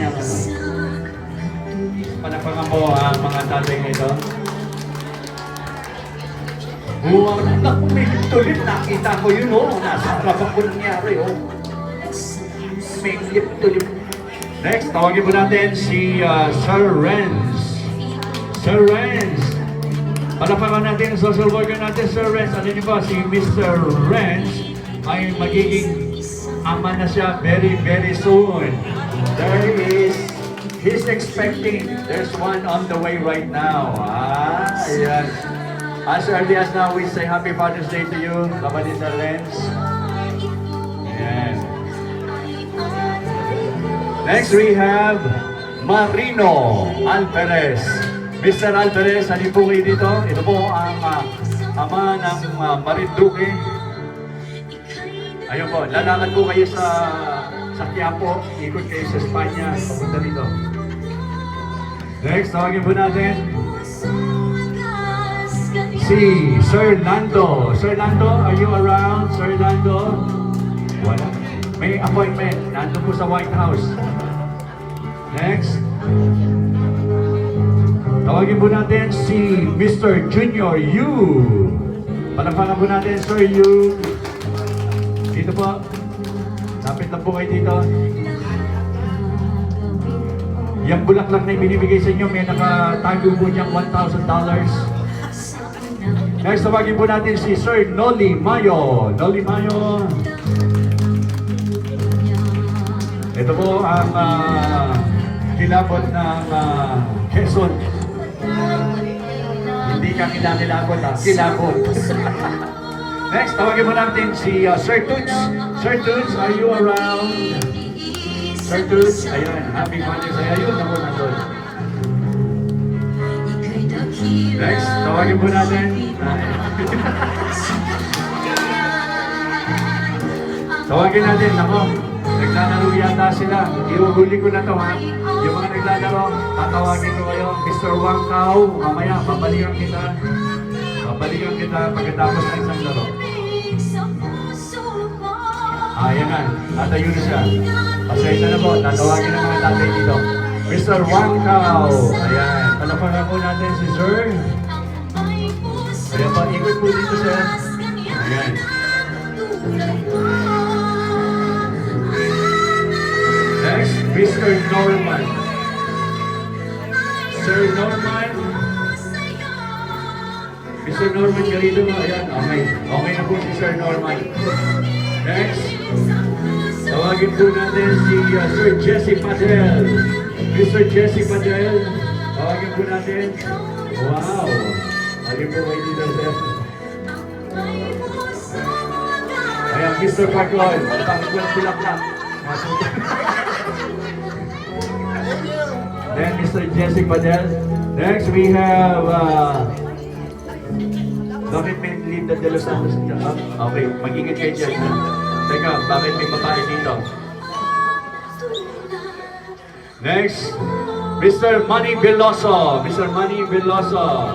kanyang ano. Panapangan mo ang mga tatay nito. Wow, naku, may tulip. Nakita ko yun, oh. Nasa harapan ko nangyari, oh. May tulip. Next, tawagin po natin si Sir Renz. Sir Renz. Palapakan natin ang social worker natin, Sir Renz. Ano niyo ba, si Mr. Renz ay magiging ama na siya very, very soon. He's expecting, there's one on the way right now. Ayan. As early as now, we say Happy Father's Day to you, kapatid Sir Renz. Ayan. Next, we have Marino Alperez. Mr. Alperez, halip po kayo dito. Ito po ang ama ng Marinduque. Ayun po, lalakad po kayo sa Quiapo. Ikot kayo sa Espanya. Papunta dito. Next, tawagin po natin si Sir Lando. Sir Lando, are you around? Sir Lando? Wala. May appointment. Nando po sa White House. Next. Tawagin po natin si Mr. Junior Yu. Palapakan po natin, Sir Yu. Dito po. Lapit lang po kayo dito. Yung bulaklak na ibinibigay sa inyo, may nakatago po niyang $1,000. Next, tawagin po natin si Sir Noli Mayo. Noli Mayo. Ito po ang kilabot ng Quezon. Hindi ka kilabot, kilabot. Next, tawagin mo natin si Sir Toots. Sir Toots, are you around? Sir Toots, ayan, Happy Father's Day. Ayun, ako nandun. Next, tawagin mo natin. Tawagin natin, ako. Naglalaro yata sila. Iuhuli ko na to, ha? Yung mga naglalaro, tatawagin ko kayo. Mr. Wang Kao, mamaya, babalikan kita. Babalikan kita pagkatapos ng isang laro. Ayan na. Tatayo na siya. Pasensya na po. Tatawagin ng mga tatay dito. Mr. Wang Kao. Ayan. Palapakan po natin si Sir. Ayan pa. Ikot po dito, sir. Ayan. Next, Mr. Norman. Sir Norman. Mr. Norman Garrido. Ayan, okay. Okay na po si Sir Norman. Next, tawagin po natin si Sir Jesse Padel. Mr. Jesse Padel. Tawagin po natin. Wow. Halip po kayo dito, sir. Ayan, Mr. Pagod. Pagod bulaklak. Then, Mr. Jesse Padel. Next, we have bakit may Linda de los Santos dyan? Okay, mag-ingat kayo dyan. Teka, bakit may babae dito? Next, Mr. Manny Veloso. Mr. Manny Veloso.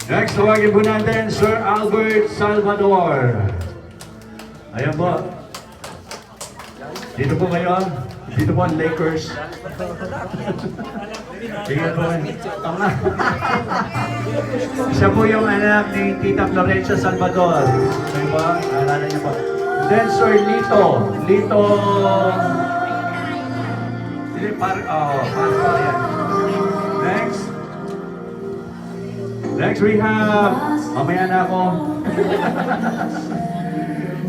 Next, tawagin po natin Sir Albert Salvador. Ayan po. Dito po kayo. Dito po ang Lakers. Tingnan po. Siya po yung anak ni Tita Florencia Salvador. Ano ba? Naalala niyo po. Then Sir Lito. Lito. Yan. Next. Next we have, mamaya na ako.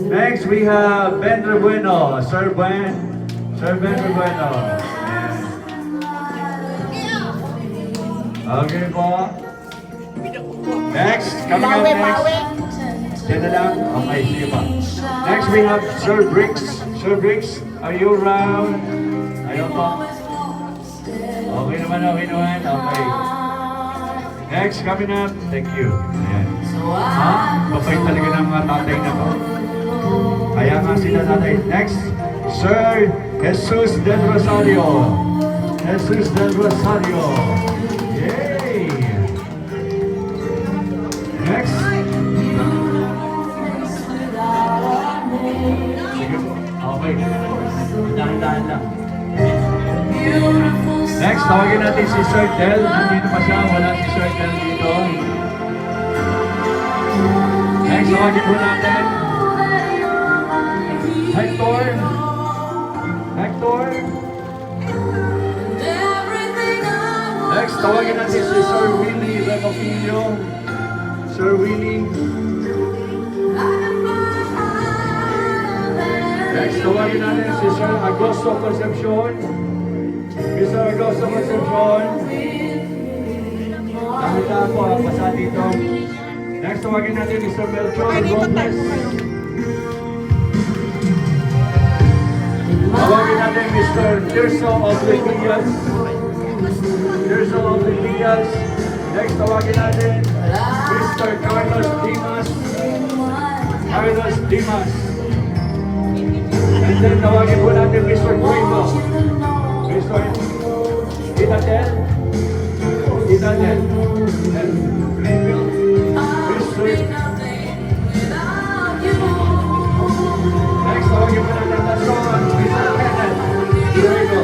Next we have Ben Rebueno. Sir Ben Rebueno. Okay po. Next, coming up next. Diyan na lang. Okay, sige pa. Next we have Sir Briggs. Sir Briggs, are you around? Ayun po. Okay naman. Okay. Next, coming up. Thank you. Ayan. Babay talaga ng mga tatay na to. Kaya nga sila tatay. Next, Sir Jesus del Rosario. Jesus del Rosario. Yay! Next. Sige po. Okay. Dahan-dahan lang. Next, tawagin natin si Sir Del. Nandito pa siya. Wala si Sir Del dito. Next, tawagin po natin Hector. Hector. Next, tawagin natin si Sir Willie Recopilio. Sir Willie. Next, tawagin natin si Sir Agosto Concepcion. Mr. Agosto Concepcion. Dahil po ang pasa dito. Next, tawagin natin Mr. Melchor Robles. Tawagin natin Mr. Tirso Oblivias. Tirso Oblivias. Next, tawagin natin Mr. Carlos Dimas. Carlos Dimas. And then, tawagin po natin Mr. Guido. Mr. Itadel. Itadel. And Greenville. Mr. Next, tawagin po natin Tason. Mr. Kenneth. Diego.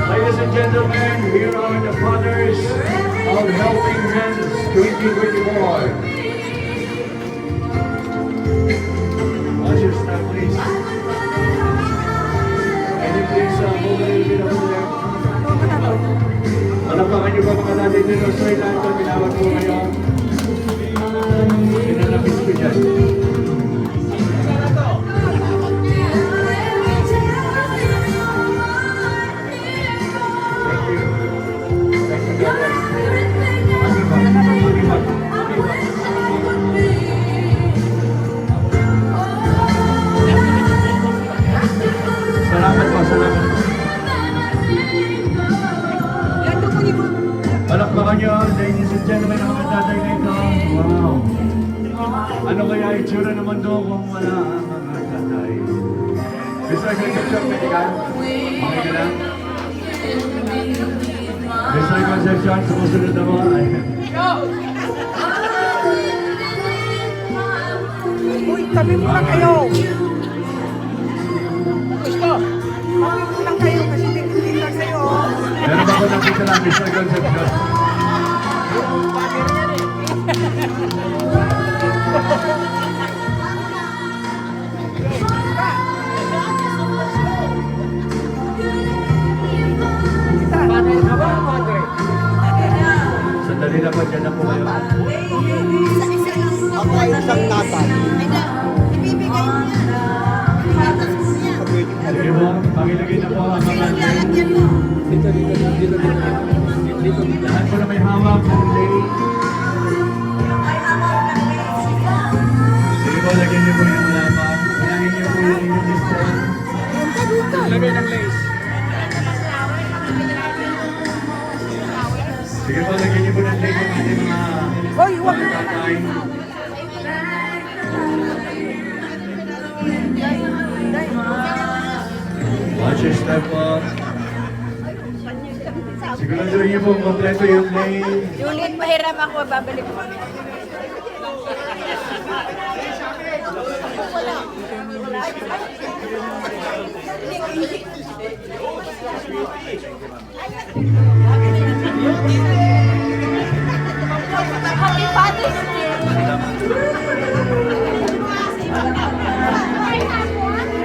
Ladies and gentlemen, here are the fathers of Helping Hands 2024. Watch your step, please. Can you please move a little bit over there? Malapakan niyo ba mga natin dito sa Orlando? Pinawag po kayo. Pinanapis ko dyan. Thank you. Thank you, God bless. Mag-ibag. Salamat po, salamat po. Palakpakan nyo, ladies and gentlemen, ang mga tatay na ito. Wow. Ano kaya itsura naman doon kung wala ang mga tatay? Mr. Concepcion, pwede ka? Okay ka lang? Mr. Concepcion, sumusunod na mo. Uy, tabi mo lang kayo. Gusto. Tabi mo lang kayo kasi hindi lang sa'yo. Meron ba ko nakita lang, Mr. Concepcion? Sandali lang po, dyan na po kayo. Ako ay isang tatay. Ibibigay mo yan. Sige po, pakilagay na po ang mga Lalagyan mo. lahat po na may hawak ng lay. Sige po, lagyan niyo po yung lamang. Kailangan niyo po yung inyong mister. Lagay ng lace. Sige po, lagyan niyo po ng lay yung ating mga Hoy, huwag na. tatay. Watch your step po. Siguraduhin niyo po kompleto yung lay. Juliet, mahiram ako. Babalik ko. Happy Father's Day!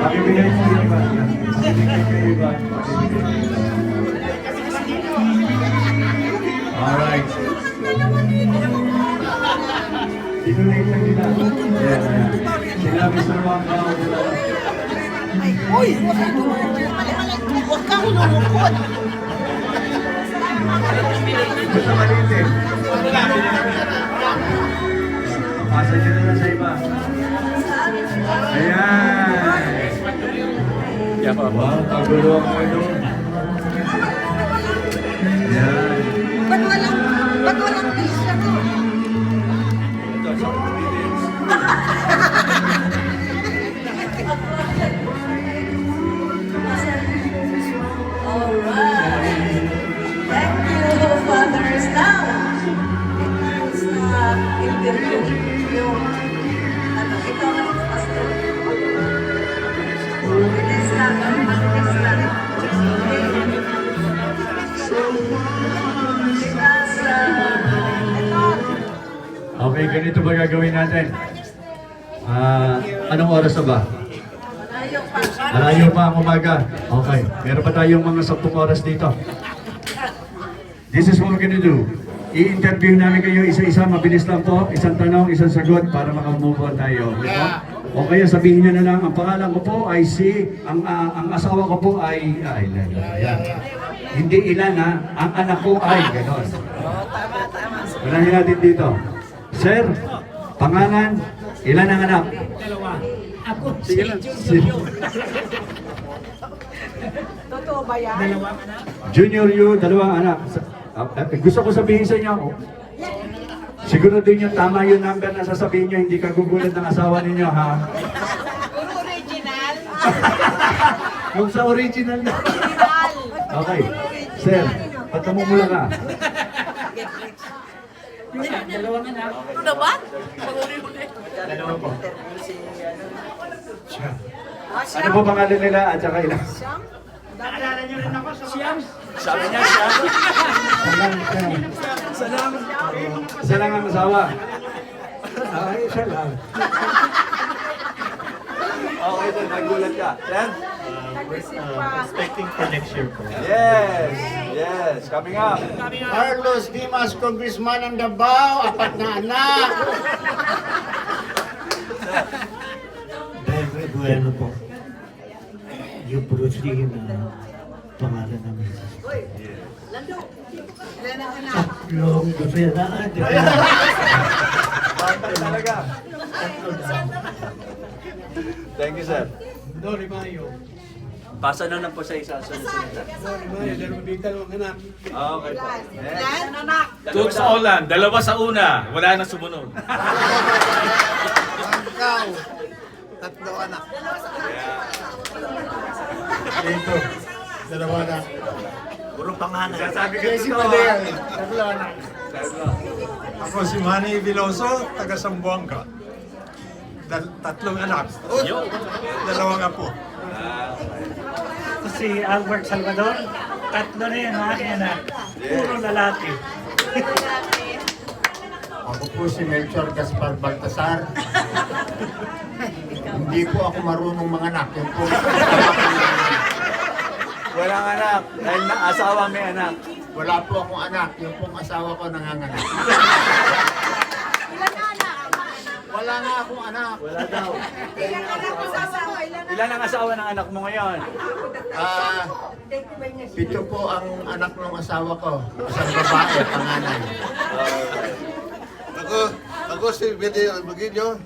Pakibigay niyo yung iba. Pakibigay niyo yung iba. Alright. Sinunay lang nila. Yan, yan. Sila Mr. Wangka. Uy, Huwag kang lulukot! Basta maliit eh. Pasa nyo na lang sa iba. Ayan. Wow, pagulo ako doon. Ayan. Ba't walang pizza ko? Alright. Thank you, fathers. Now, it's interview. yung, ikaw ang pastor. Bilis lang, bilis lang. Okay, ganito ba gagawin natin? Anong oras na ba? Malayo pa ang umaga. Okay, meron pa tayong mga 10 oras dito. This is what we're gonna do. I-interview namin kayo isa-isa, mabilis lang po. Isang tanong, isang sagot para makamove on tayo. Ito? O kaya sabihin nyo na lang, ang pangalan ko po ay si, ang asawa ko po ay, hindi ilan ha, ang anak ko ay, gano'n. Unahin natin dito. Sir, pangalan, ilan ang anak? Dalawa. Ako, Sige lang. Totoo ba yan? dalawang anak. Junior Yu, dalawang anak. Gusto ko sabihin sa inyo, siguro din yung tama yung number na sasabihin nyo, hindi ka gugulat ng asawa ninyo, ha? Puro original. Yung sa original na. Okay. Sir, ba't namumula ka? Dalawang anak. Ano ba? Dalawa po. Ano po pangalan nila at saka ilan? Naalala niyo rin ako sa Siyam. Sabi niya siya. Isa lang ang asawa. Ay, isa lang. Okay, sir, nagulat ka. Sir? Expecting for next year po. Yes, yes, coming up. Carlos Dimas, Congressman ng Davao, 4 na anak. Dahil bueno po. Yung Bruce Lee na pangalan namin. Tatlong gobernador. Bantay talaga. Thank you, sir. Dori Mayo. Pasa na lang po sa isa. Dori Mayo, dalawang anak. Okay po. Next. Anak. Toots Olan, dalawa sa una, wala na sumunod. Ikaw, 3 anak. Dito, 2 anak. Puro pangalan. Sasabi ko Si totoo. Padel, 3 anak. Ako si Manny Viloso, taga Sambuanga. 3 anak. 2 apo. Si Albert Salvador. 3 na yan, aking anak. Puro lalaki. Ako po si Melchor Gaspar Baltasar. Hindi po ako marunong manganak. Yun po. Walang anak. Dahil na asawa may anak. Wala po akong anak. Yung pong asawa ko nanganganak. Wala nga akong anak. Wala daw. Ilang anak mo sa asawa? Ilan ang asawa ng anak mo ngayon? 7 po ang anak ng asawa ko. Isang babae, panganay. Ako si Video Magino,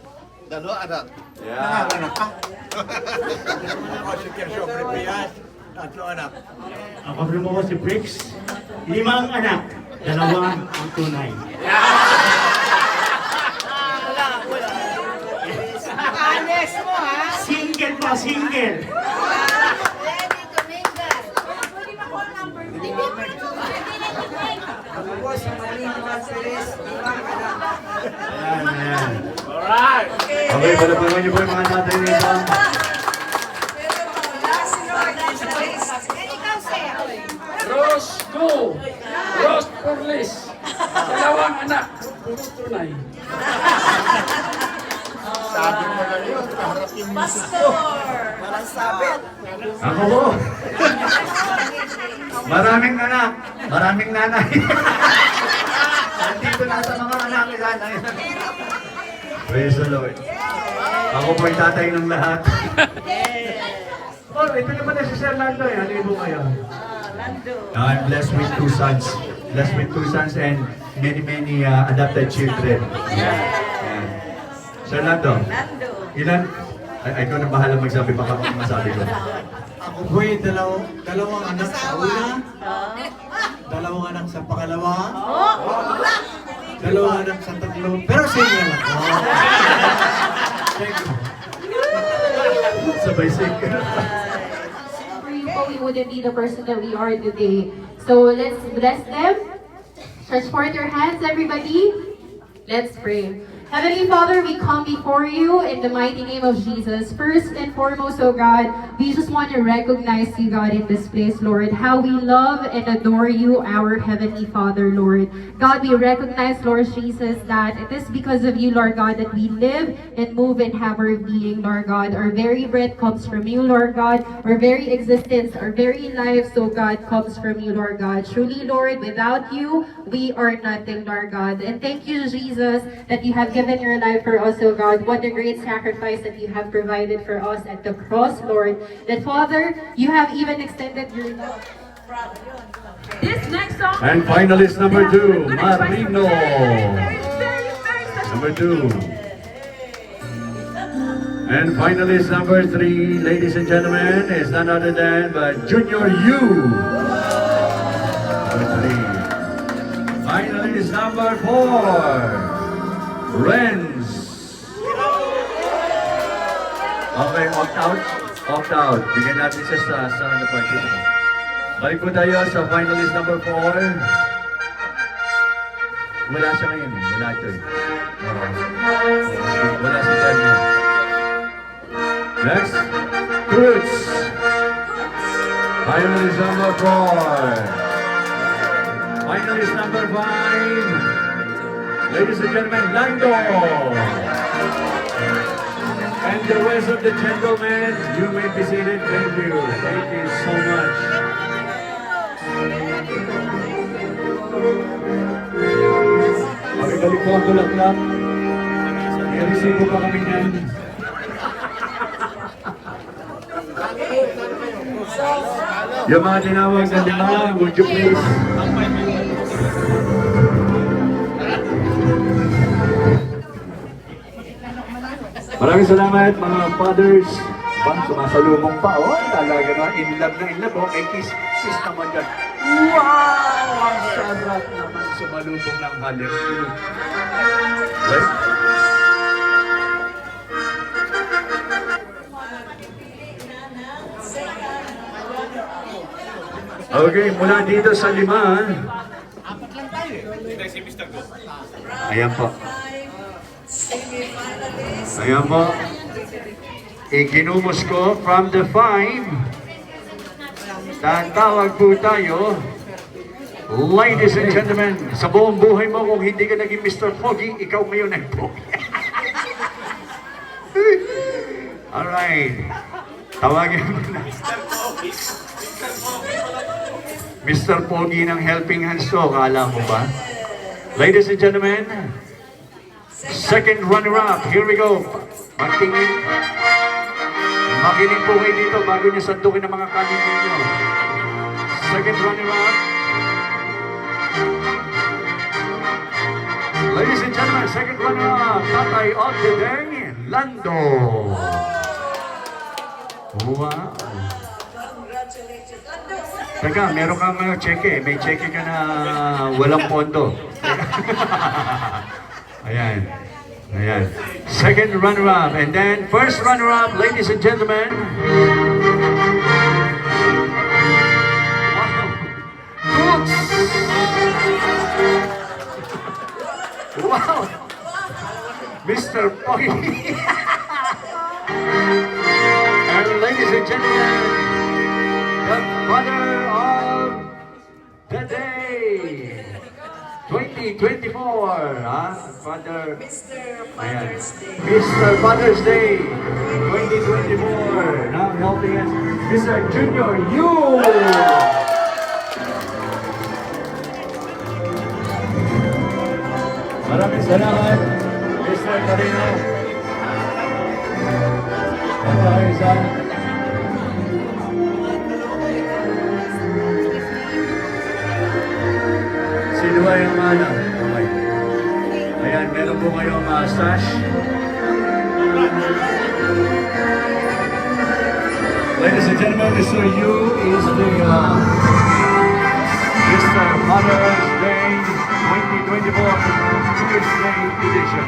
2 anak. Yeah. Nanganganak ka? Ako si Kershaw Pripiyas, 3 anak. Ako rin mo si Briggs. 5 anak. 2 ang tunay. Anes mo ha? Single pa, single. Ready to mingle. Pwede na call number. Ako po si Marlene Marceles. Ayan, ayan. Alright! Okay, palapagan niyo po yung mga tatay nito. Ikaw, sir. Rose Go! Rose Porlis! 2 anak! Puro tunay. Sabi mo na yun, kaharap yung misis ko. Parang sabit. Ako po. Maraming anak. Maraming nanay. Nandito na sa mga anak ni nanay. Praise the Lord. Ako po yung tatay ng lahat. Oh, ito naman na si Sir Lando eh. Halibo kayo. I'm blessed with 2 sons. Blessed with 2 sons and many adopted children. Ayan. Sir Lando, ilan? Ay, ikaw na bahala magsabi, baka masabi ko. Ako po yung dalawang anak sa una, 2 anak sa pangalawa, 2 anak sa 3, pero single ako. Thank you. Sabay sing. We wouldn't be the person that we are today. So let's bless them. Stretch forth your hands, everybody. Let's pray. Heavenly Father, we come before you in the mighty name of Jesus. First and foremost, oh God, we just want to recognize you, God, in this place, Lord, how we love and adore you, our Heavenly Father, Lord. God, we recognize, Lord Jesus, that it is because of you, Lord God, that we live and move and have our being, Lord God. Our very breath comes from you, Lord God. Our very existence, our very life, so God, comes from you, Lord God. Truly, Lord, without you, we are nothing, Lord God. And thank you, Jesus, that you have given your life for us, oh God. What a great sacrifice that you have provided for us at the cross, Lord. That, Father, you have even extended your love. This next song. And finalist number 2, Good advice. Marino. Very special. Number 2. And finalist number 3, ladies and gentlemen, is none other than but Junior U. Number 3. Finalist number 4, Renz. Okay, opt out. Opt out. Bigyan natin siya sa ano po. Balik po tayo sa finalist number 4. Wala siya ngayon eh. Wala ito eh. Wala si Daniel. Next, Cruz. Finalist number 4. Finalist number 5. Ladies and gentlemen, Lando. And the rest of the gentlemen, you may be seated. Thank you. Thank you so much. Balik po ang bulaklak. I-receive po pa kami niyan. Yung mga tinawag na 5, would you please? Maraming salamat mga fathers. Sumasalubong pa. Oh, talaga na. In love na in love. Oh, may kiss. Kiss naman dyan. Wow! Ang sarap naman sumalubong ng halim. Right? Okay, mula dito sa 5. Ayan po. Ayan po. Ikinumos ko from the 5. Tatawag po tayo. Ladies and gentlemen, sa buong buhay mo, kung hindi ka naging Mr. Foggy, ikaw ngayon ay Foggy. Alright. Tawagin mo na. Mr. Foggy ng Helping Hands to, akala mo ba? Ladies and gentlemen, second runner-up. Here we go. Magtingin. Makinig po kayo dito bago niyo sandukin ang mga kanin ninyo. Second runner-up. Ladies and gentlemen, second runner-up. Tatay of the day, Lando. Wow. Teka, meron kang cheque. May cheque ka na walang pondo. Ayan. Ayan. Second runner-up. And then, first runner-up, ladies and gentlemen. Wow. Toots! Wow! Mr. Poy! And ladies and gentlemen, the father of the day. 2024, Father. Ayan. Mr. Father's Day 2024. Now helping us, Mr. Junior Yu. Maraming salamat, Mr. Carino. Maraming salamat. Sino ba yung mana? Okay. Ayan, meron po kayong sash. Ladies and gentlemen, Mr. Yu is the Mr. Mother's Day 2024 Tuesday edition.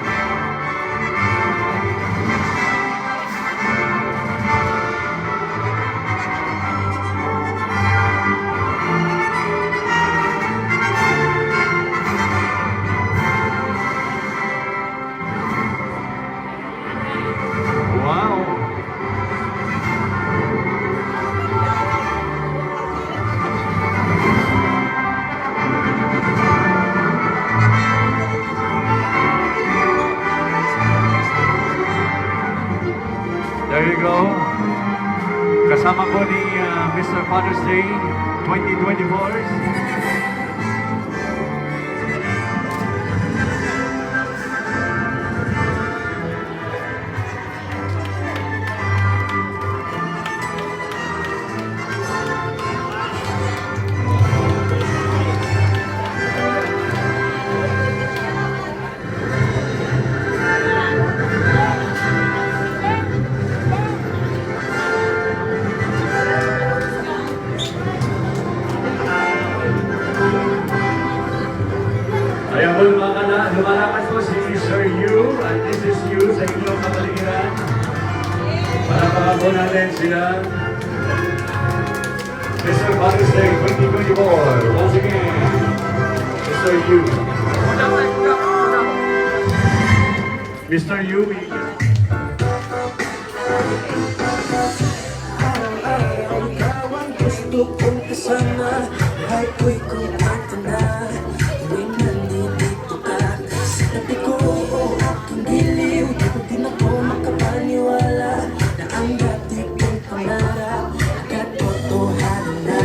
There you go. Kasama ko ni Mr. Father's Day 2024. Ayan po, lumalakas po si Sir Yu, at this is Yu sa inyong kapaligiran. Palakpakan po natin sila. Mr. Father's Day 2024, once again, Mr. Yu. Mr. Yu, Ikaw ang gusto kong kasama, ay ko'y kumanta na. Tuwing nandito ka sa tabi ko, o aking giliw, di ko din ako makapaniwala na ang dati kong pangarap agad totohanan na.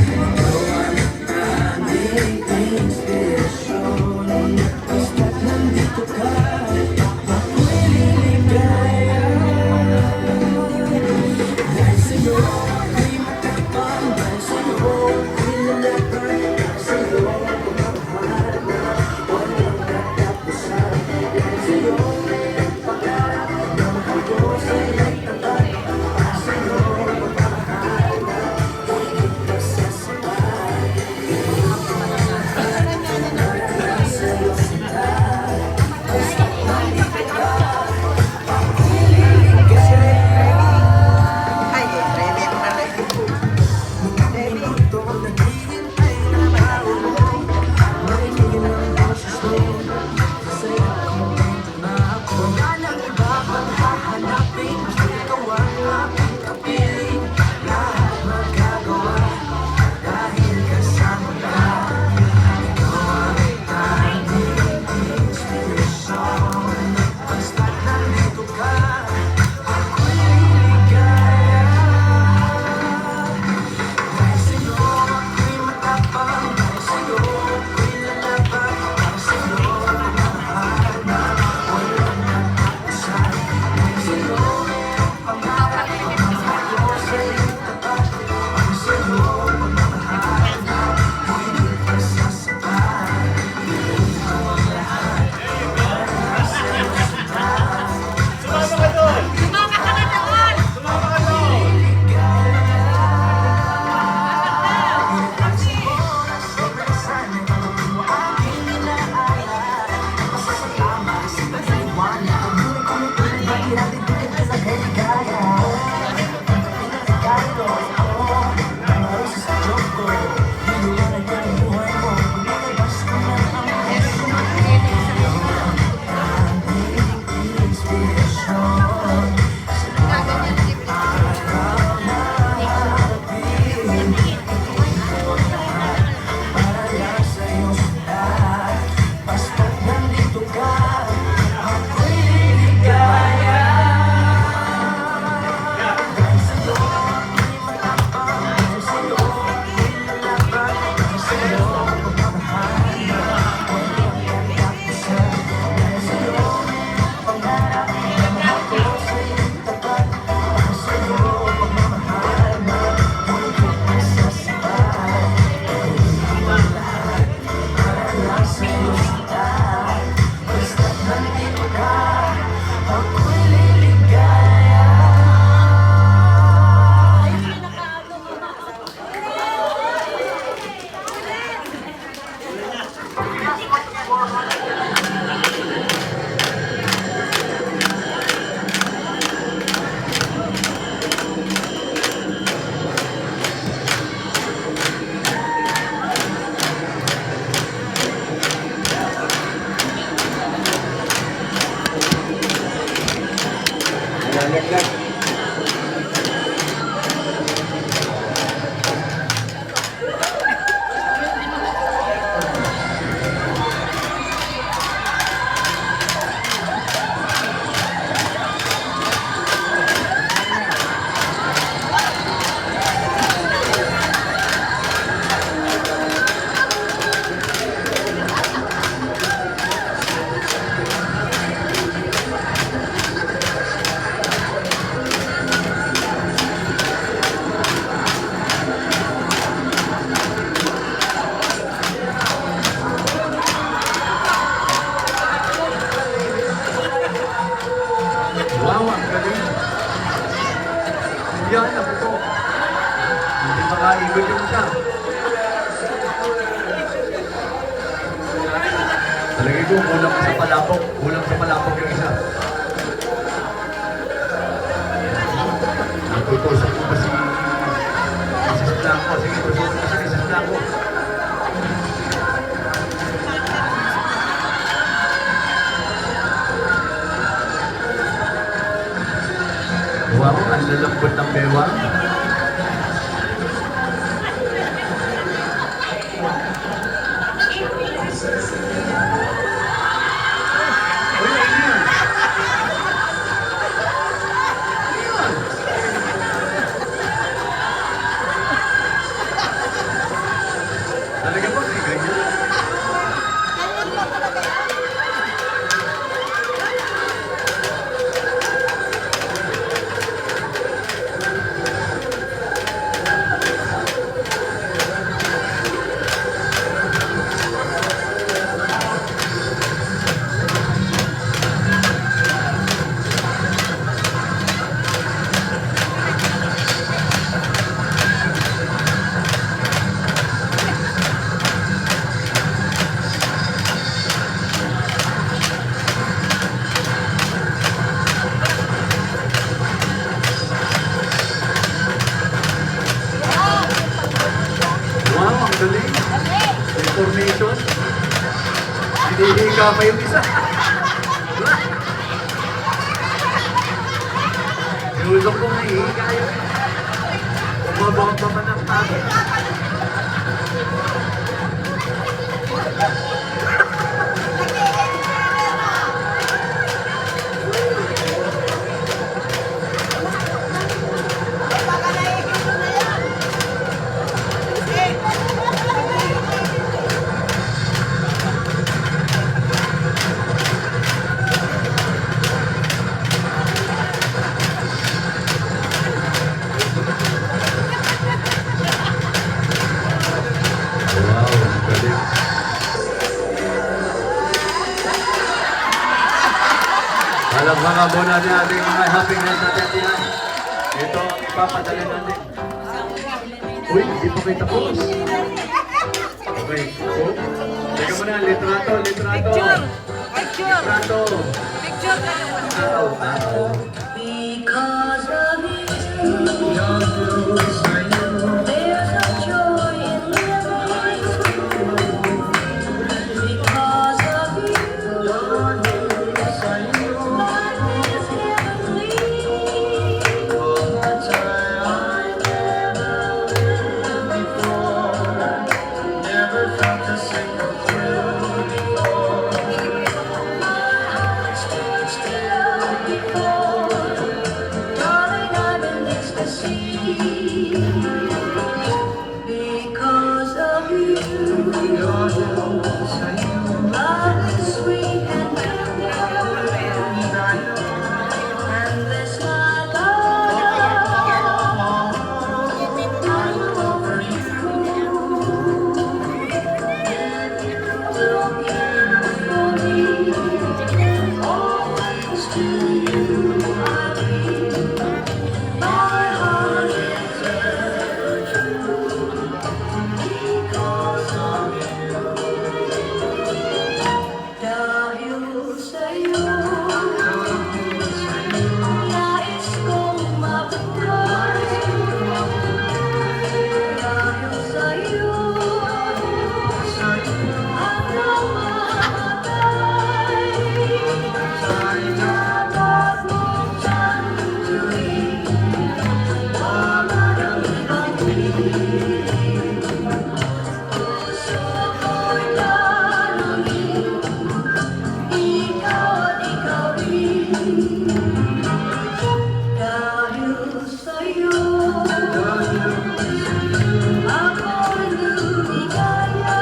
Ikaw ang aming inspirasyon, basta't nandito ka, ako'y liligaya. Dahil sa'yo, ako'y matapang, dahil sa'yo, ako'y lalaban, dahil sa'yo, pagmamahal na walang katapusan. Dahil sa'yo, pangarap na mahal ko sa'yo'y tapat. Dahil sa'yo, pagmamahal na higit pa sa sapat. Dahil sa'yo, sinta, basta nandito ka, ako'y liligaya. Ay, ready mo na lang. Ito ang naghihintay na tao mo, marinig ang boses mo, masaya kong na ako. Wala nang iba pang hahanapin, ikaw ang aking kapiling, lahat magagawa, dahil kasama ka. Ikaw ang tanging inspirasyon, basta't nandito ka, ako'y liligaya. Dahil sa'yo, ako'y matapang, dahil sa'yo, ako'y lalaban, dahil sa'yo, pagmamahal na walang katapusan. Dahil sa'yo, pangarap na mahal ko sa'yo'y tapat. Dahil sa'yo, pagmamahal na higit pa sa sapat. Gawin ko ang lahat para sa'yo sinta. Basta nandito ka, ako'y liligaya. Basta't nandito ka, ako'y liligaya. Dahil sa'yo, ako'y matapang, dahil sa'yo, ako'y lalaban, dahil sa'yo, pagmamahal na walang katapusan. Dahil sa'yo, pangarap na mahal ko sa'yo'y tapat. Dahil sa'yo, pagmamahal na higit pa sa sapat. Gawin ko ang lahat para lang sa'yo sinta. Basta't nandito ka, ako'y liligaya. yan, ako po. Hindi makaikot yung isa. Talagay ko, kulang sa palapok. Kulang sa palapok yung isa. Nagtutusok ko ba si Mrs. Blanco? Sige, tusok ko si Mrs. Blanco. Wow, ang lalambot ng bewang. Talaga po, may ganyan. Wow, ang galing. Information. Hinihika pa yung isa. Nulong kong nahihika yun. Umabang pa man ang tago. Wow, galing. Alam mga muna niya ating mga happiness natin yan. Ito ang ipapadala natin. Uy, hindi pa kayo tapos. Okay. Oh. Teka muna, litrato. Picture. Litrato. Picture ka naman. Tao. Because of you, there's a joy in living. Because of you, life is heavenly. I never lived before, never felt a single thrill before. My heart stood still before. Darling, I'm in ecstasy because of you. Love is sweet and tender, and this my love I will offer you. If you will care for me, always to you I'll be. My heart is ever true because of you. Dahil sa'yo, nais kong mabuhay. Dahil sa'yo, hanggang mamatay. Dapat mong tanduin, wala nang ibang piliin. Puso ko'y tanungin, ikaw at ikaw rin. Dahil sa'yo, ako'y lumigaya.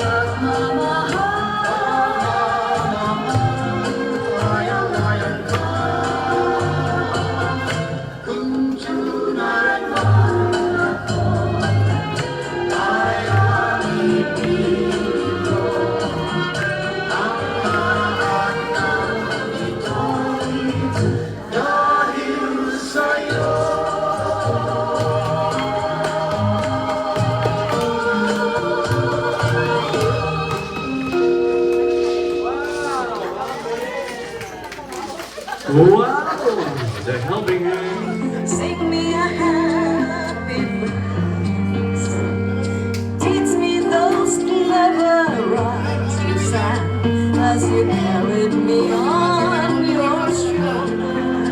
Pagmamahal, kung tunay man ako, ay aminin ko ang lahat Wow! The helping hand. Sing me a happy praise. Teach me those clever rhymes you sang as you carried me on your shoulders.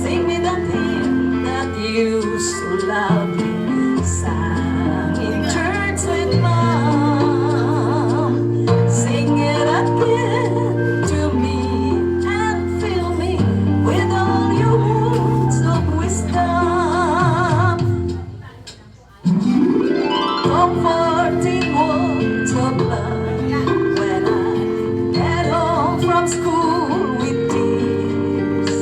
Sing me the hymn that you so loudly sang in church with mom. Sing it again to me and fill me with all your words of wisdom. Comforting words of love when I get home from school with tears.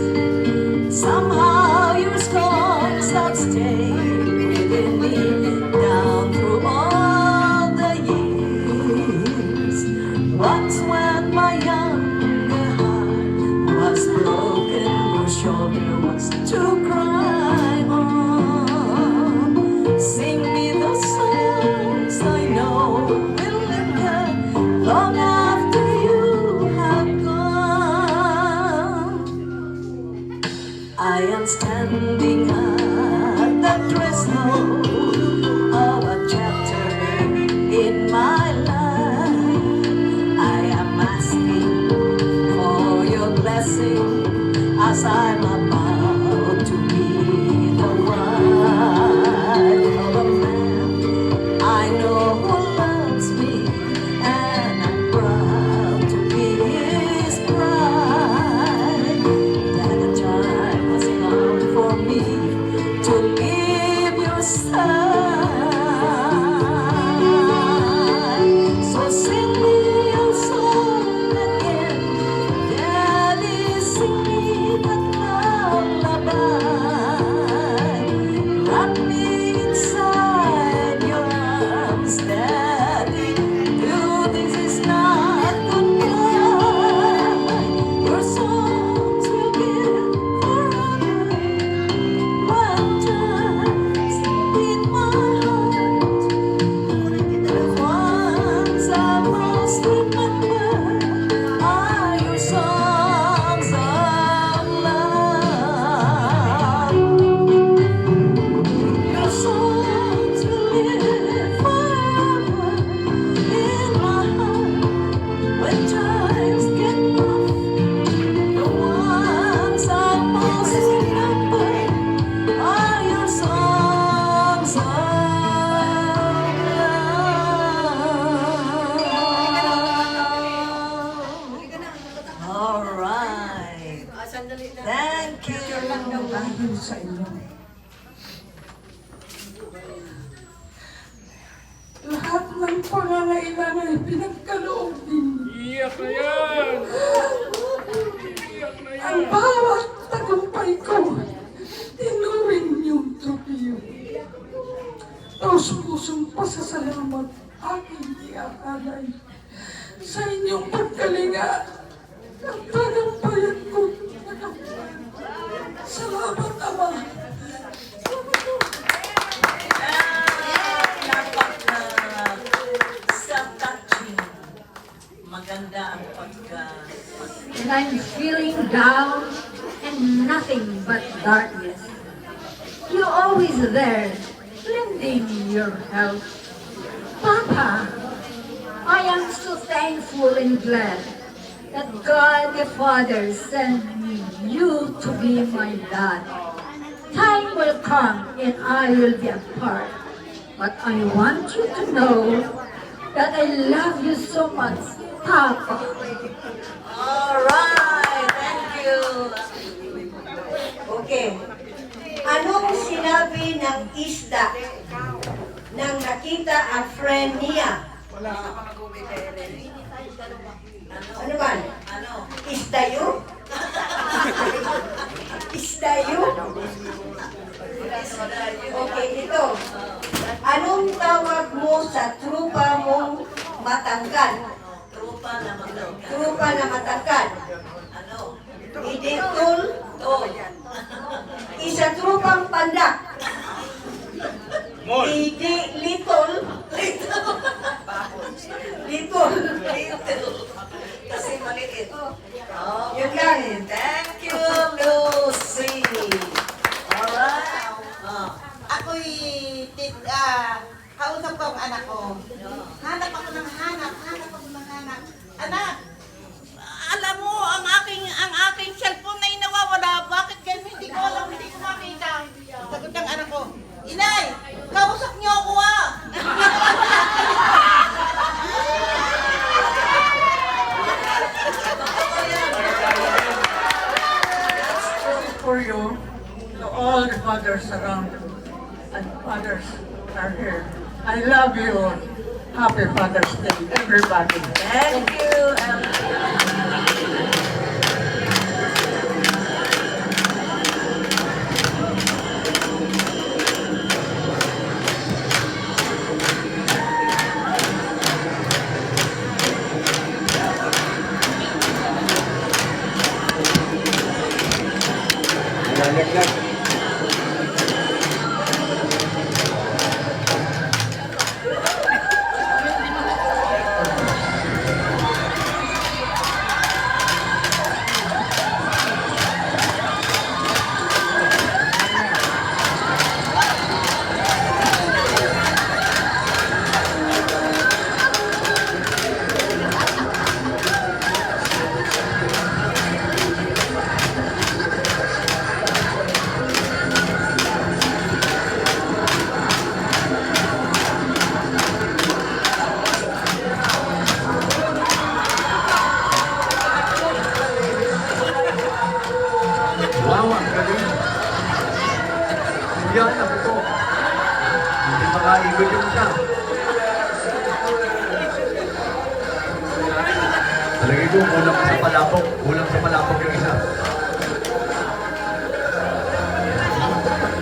Somehow your songs have stayed within me down through all the years. Once when my younger heart was broken, your shoulder was to cry on. Sing me those songs I know will linger long after you have gone. I am standing at the threshold of a chapter in my life. I am asking for your blessing as I'm about to be the wife of a man I know who loves me, and I'm proud to be his bride. That the time has come for me to leave your side. So sing me your song again, Daddy, sing me that lullaby. Wrap me inside your arms, Daddy. You, this is not goodbye. Your songs will give forever. One times in my heart, the ones I most remember are your songs of love. Your songs will live forever in my heart when times get rough. The ones I most remember are your songs of love. All right. Thank you. sa inyo. Lahat ng pangangailangan ay pinagkaloob ninyo. Iyak na yan! Iyak na yan! Ang bawat tagumpay ko, tinuwin niyong tropiyo. Taos-pusong pasasalamat aking iaalay sa inyong pagkalinga ng tagampayan ko. Salamat, Ama. Dapat na sa touching, maganda ang And I'm feeling down and nothing but darkness. You're always there, lending your help. Papa, I am so thankful and glad that God the Father sent me you to be my dad. Time will come and I will be apart. But I want you to know that I love you so much, Papa. All right, thank you. Okay. Anong sinabi ng isda nang nakita ang friend niya? Ano ba? Isda yun? Isda yun? Okay, ito. Anong tawag mo sa trupa mong matangkad? Trupa na magtangkad. Trupa na matangkad. Ano? Iditol. Isa trupang pandak. Idi litol. Little. Kasi maliit. Lucy. Yun lang. Thank you, Lucy. Alright. Ako'y kausap ko ang anak ko. Hanap ako ng hanap. Anak, alam mo, ang aking cellphone na inawawala. Bakit ganun? Hindi ko alam, hindi ko makita. Sagot ng anak ko, Inay, kausap niyo ako For you, to all the fathers around and fathers are here. I love you. Happy Father's Day, everybody. Thank you. Lalaglag. Wow, ang galing. Yan, ako to. Hindi makaigod yung siya. Talagay ko, kulang sa palapok. Kulang sa palapok yung isa.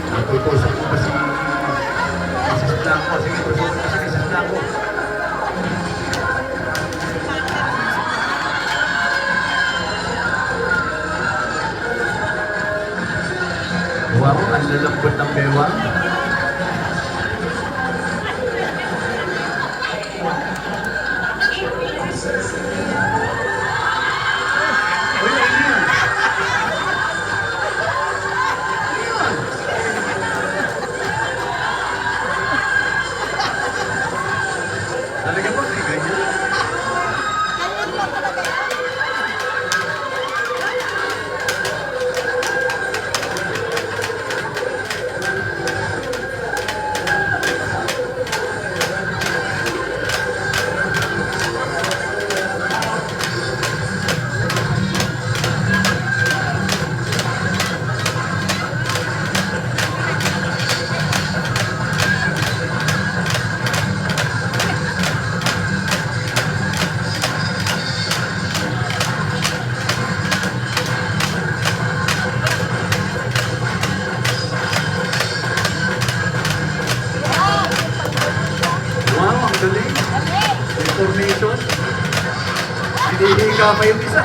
Natutusok ko pa si Mrs. Blanco. Sige, tusok ko si Mrs. Blanco. Wow, ang lalambot ng bewang. Talaga ba may ganyan? Wow, ang galing. Information. Hinihika pa yung isa.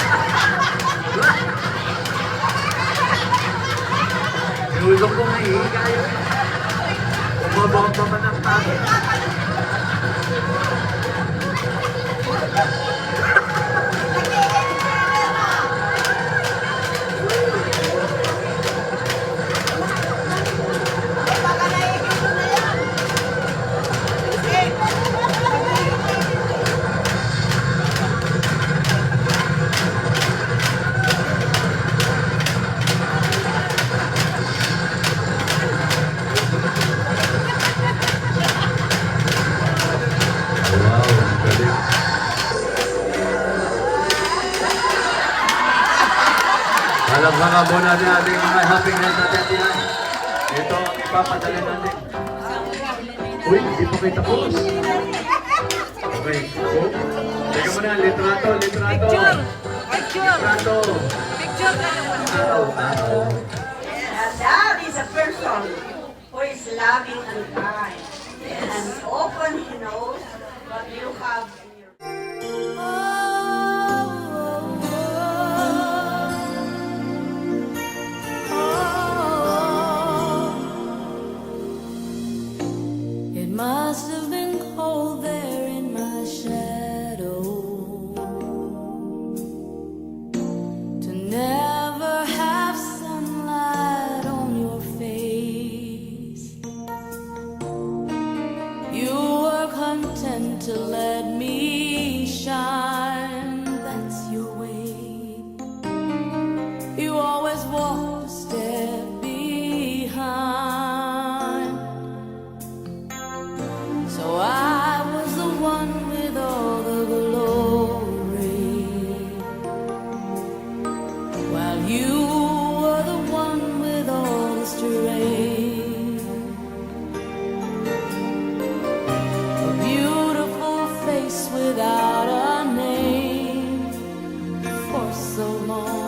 Sinulong ko nga hihika yun. Umabang pa man ang tayo. Wow, ang galing. Palakpakan po natin ating mga happiness natin diyan. Ito ang ipapadala natin. Uy, hindi pa kayo tapos. Okay, so, teka muna, litrato. Litrato. Araw. That is a person who is loving and kind. And often he knows what you have in your It must have. so long.